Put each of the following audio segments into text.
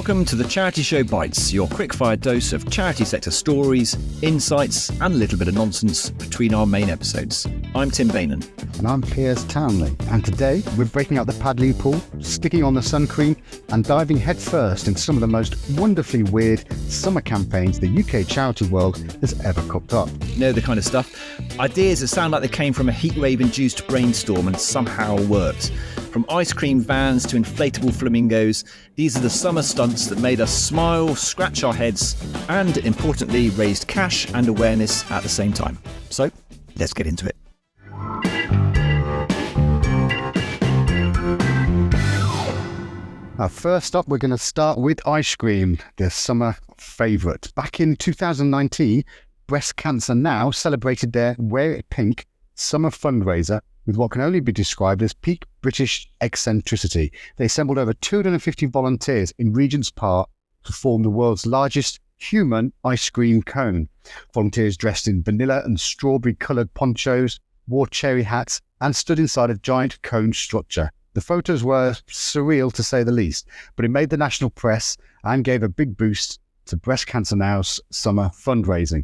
Welcome to the Charity Show Bites, your quick-fire dose of charity sector stories, insights, and a little bit of nonsense between our main episodes. I'm Tim Bainan. And I'm Piers Townley. And today we're breaking out the paddling pool, sticking on the sun cream, and diving headfirst into some of the most wonderfully weird summer campaigns the UK charity world has ever cooked up. You know the kind of stuff. Ideas that sound like they came from a heatwave-induced brainstorm and somehow worked. From ice cream vans to inflatable flamingos, these are the summer stunts that made us smile, scratch our heads, and, importantly, raised cash and awareness at the same time. So, let's get into it. First up, we're going to start with ice cream, the summer favourite. Back in 2019, Breast Cancer Now celebrated their Wear It Pink summer fundraiser with what can only be described as peak British eccentricity. They assembled over 250 volunteers in Regent's Park to form the world's largest human ice cream cone. Volunteers dressed in vanilla and strawberry-coloured ponchos, wore cherry hats, and stood inside a giant cone structure. The photos were surreal to say the least, but it made the national press and gave a big boost to Breast Cancer Now's summer fundraising.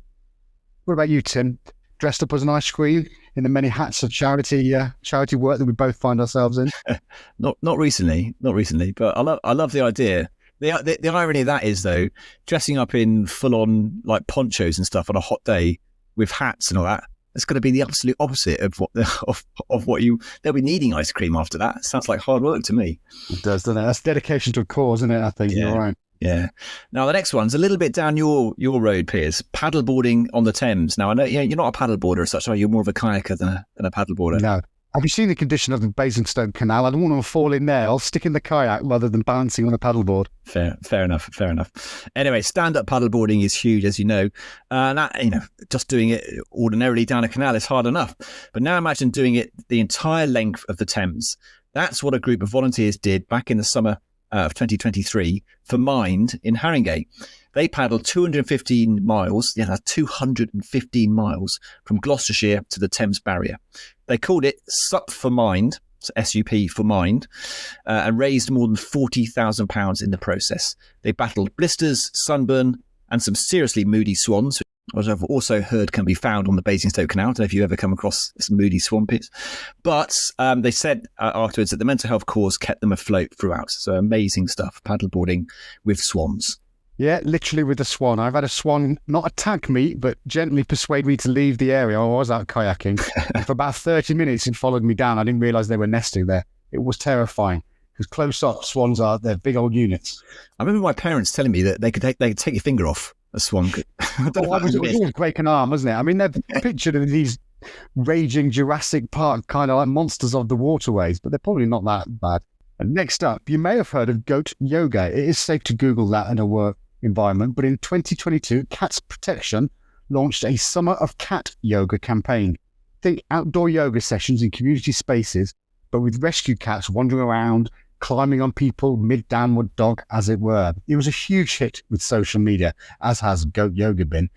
What about you, Tim? Dressed up as an ice cream in the many hats of charity work that we both find ourselves in? Not recently, but I love the idea. The irony of that is, though, dressing up in full-on like ponchos and stuff on a hot day with hats and all that, it's going to be the absolute opposite of what they'll be needing ice cream after that. Sounds like hard work to me. It does, doesn't it? That's dedication to a cause, isn't it? I think you're right. Yeah. Now, the next one's a little bit down your road, Piers. Paddleboarding on the Thames. Now, I know you're not a paddleboarder as such, are you? You're more of a kayaker than a paddleboarder. No. Have you seen the condition of the Basingstoke Canal? I don't want to fall in there. I'll stick in the kayak rather than balancing on a paddleboard. Fair enough. Anyway, stand-up paddleboarding is huge, as you know. Just doing it ordinarily down a canal is hard enough. But now imagine doing it the entire length of the Thames. That's what a group of volunteers did back in the summer of 2023 for Mind in Haringey. They paddled 215 miles, that's 215 miles from Gloucestershire to the Thames Barrier. They called it SUP for Mind, so SUP for Mind, and raised more than £40,000 in the process. They battled blisters, sunburn, and some seriously moody swans, which I've also heard can be found on the Basingstoke Canal. I don't know if you ever come across some moody swan pits. But they said afterwards that the mental health cause kept them afloat throughout. So amazing stuff, paddleboarding with swans. Yeah, literally with a swan. I've had a swan not attack me, but gently persuade me to leave the area. I was out kayaking. And for about 30 minutes, it followed me down. I didn't realise they were nesting there. It was terrifying. Because close up, swans they're big old units. I remember my parents telling me that they could take your finger off a swan. It was always break an arm, wasn't it? I mean, they're pictured in these raging Jurassic Park kind of like monsters of the waterways, but they're probably not that bad. And next up, you may have heard of goat yoga. It is safe to Google that in a work environment, but in 2022, Cats Protection launched a Summer of Cat Yoga campaign. Think outdoor yoga sessions in community spaces, but with rescue cats wandering around, climbing on people, mid-downward dog, as it were. It was a huge hit with social media, as has goat yoga been.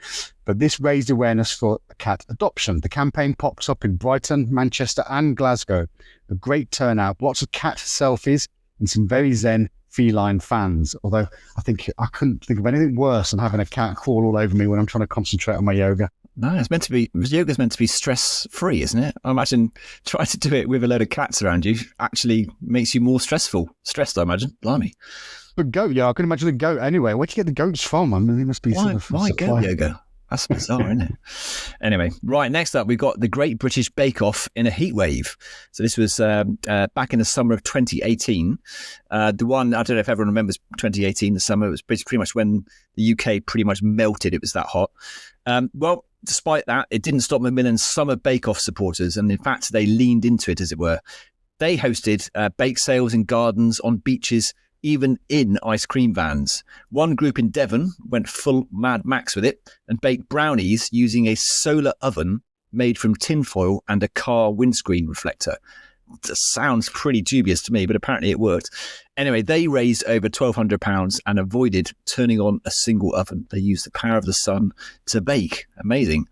But this raised awareness for cat adoption. The campaign pops up in Brighton, Manchester and Glasgow. A great turnout, lots of cat selfies and some very zen feline fans. Although I couldn't think of anything worse than having a cat crawl all over me when I'm trying to concentrate on my yoga. No, yoga's meant to be stress-free, isn't it? I imagine trying to do it with a load of cats around you actually makes you more stressed, I imagine. Blimey. But goat, I can imagine a goat anyway. Where'd you get the goats from? I mean, they must be why goat yoga? That's bizarre, isn't it? Anyway, right, next up, we've got the Great British Bake Off in a heatwave. So this was back in the summer of 2018. The one, I don't know if everyone remembers 2018, the summer, it was pretty much when the UK pretty much melted. It was that hot. Well, despite that, it didn't stop Macmillan's summer bake-off supporters. And in fact, they leaned into it, as it were. They hosted bake sales in gardens, on beaches, even in ice cream vans. One group in Devon went full Mad Max with it and baked brownies using a solar oven made from tinfoil and a car windscreen reflector. That sounds pretty dubious to me, but apparently it worked. Anyway, they raised over £1,200 and avoided turning on a single oven. They used the power of the sun to bake. Amazing.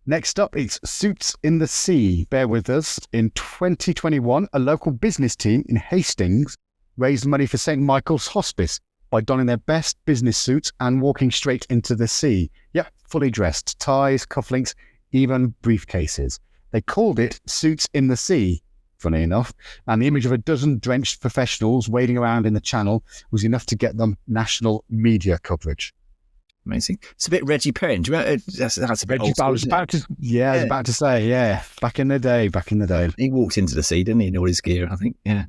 Next up, it's Suits in the Sea. Bear with us. In 2021, a local business team in Hastings raised money for St. Michael's Hospice. by donning their best business suits and walking straight into the sea. Yep, fully dressed, ties, cufflinks, even briefcases. They called it Suits in the Sea, funny enough, and the image of a dozen drenched professionals wading around in the channel was enough to get them national media coverage. Amazing. It's a bit Reggie Perry. Do you remember? That's a bit old school, I was about to say, back in the day. He walked into the sea, didn't he, in all his gear, I think. Yeah.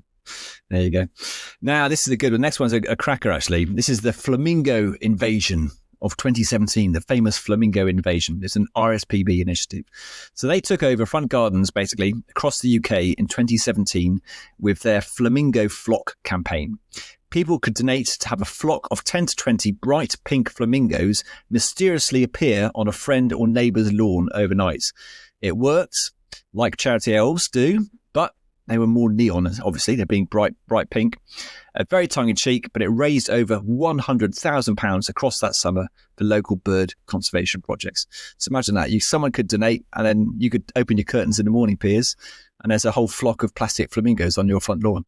There you go. Now, this is a good one. Next one's a cracker, actually. This is the Flamingo invasion of 2017, the famous Flamingo invasion. It's an RSPB initiative. So they took over front gardens, basically, across the UK in 2017 with their Flamingo Flock campaign. People could donate to have a flock of 10 to 20 bright pink flamingos mysteriously appear on a friend or neighbour's lawn overnight. It worked, like charity elves do, but they were more neon, obviously. They're being bright pink. Very tongue-in-cheek, but it raised over £100,000 across that summer for local bird conservation projects. So imagine that. Someone could donate, and then you could open your curtains in the morning, Piers, and there's a whole flock of plastic flamingos on your front lawn.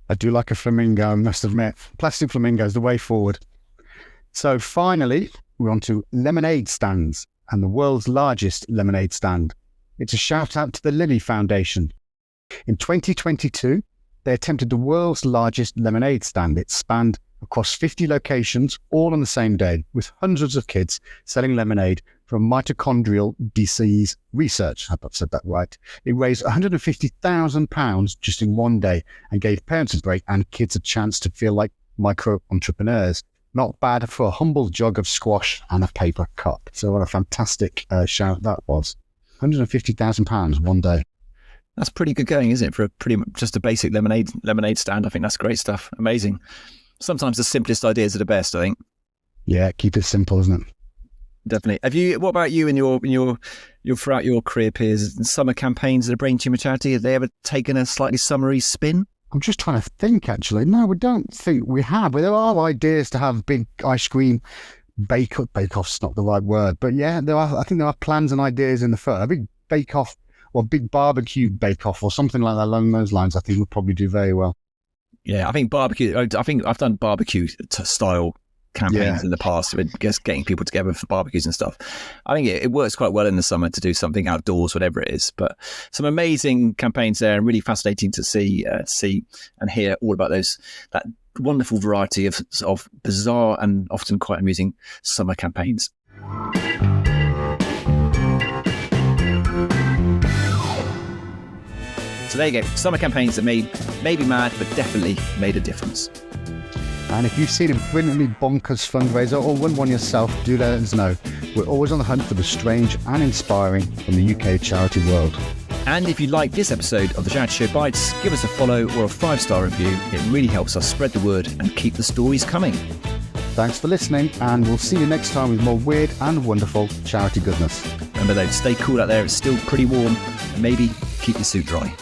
I do like a flamingo, I must admit. Plastic flamingos, the way forward. So finally, we're on to lemonade stands and the world's largest lemonade stand. It's a shout out to the Liny Foundation. In 2022, they attempted the world's largest lemonade stand. It spanned across 50 locations, all on the same day, with hundreds of kids selling lemonade from mitochondrial disease research. I hope I've said that right. It raised £150,000 just in one day and gave parents a break and kids a chance to feel like micro-entrepreneurs. Not bad for a humble jug of squash and a paper cup. So what a fantastic shout that was. £150,000 one day. That's pretty good going, isn't it? For just a basic lemonade stand. I think that's great stuff. Amazing. Sometimes the simplest ideas are the best, I think. Yeah, keep it simple, isn't it? Definitely. What about you in your throughout your career, Piers? Summer campaigns that are bringing to your charity, have they ever taken a slightly summery spin? I'm just trying to think, actually. No, we don't think we have. But there are ideas to have big ice cream bake-off's not the right word. But yeah, I think there are plans and ideas in the firm. A big bake-off or big barbecue bake-off or something like that along those lines, I think would probably do very well. Yeah, I think I've done barbecue style campaigns in the past with just getting people together for barbecues and stuff. I think it works quite well in the summer to do something outdoors, whatever it is. But some amazing campaigns there, and really fascinating to see and hear all about that wonderful variety of bizarre and often quite amusing summer campaigns. So there you go, summer campaigns that may be mad, but definitely made a difference. And if you've seen a brilliantly bonkers fundraiser or won one yourself, do let us know. We're always on the hunt for the strange and inspiring from the UK charity world. And if you like this episode of the Charity Show Bites, give us a follow or a 5-star review. It really helps us spread the word and keep the stories coming. Thanks for listening, and we'll see you next time with more weird and wonderful charity goodness. Remember though, stay cool out there. It's still pretty warm, and maybe keep your suit dry.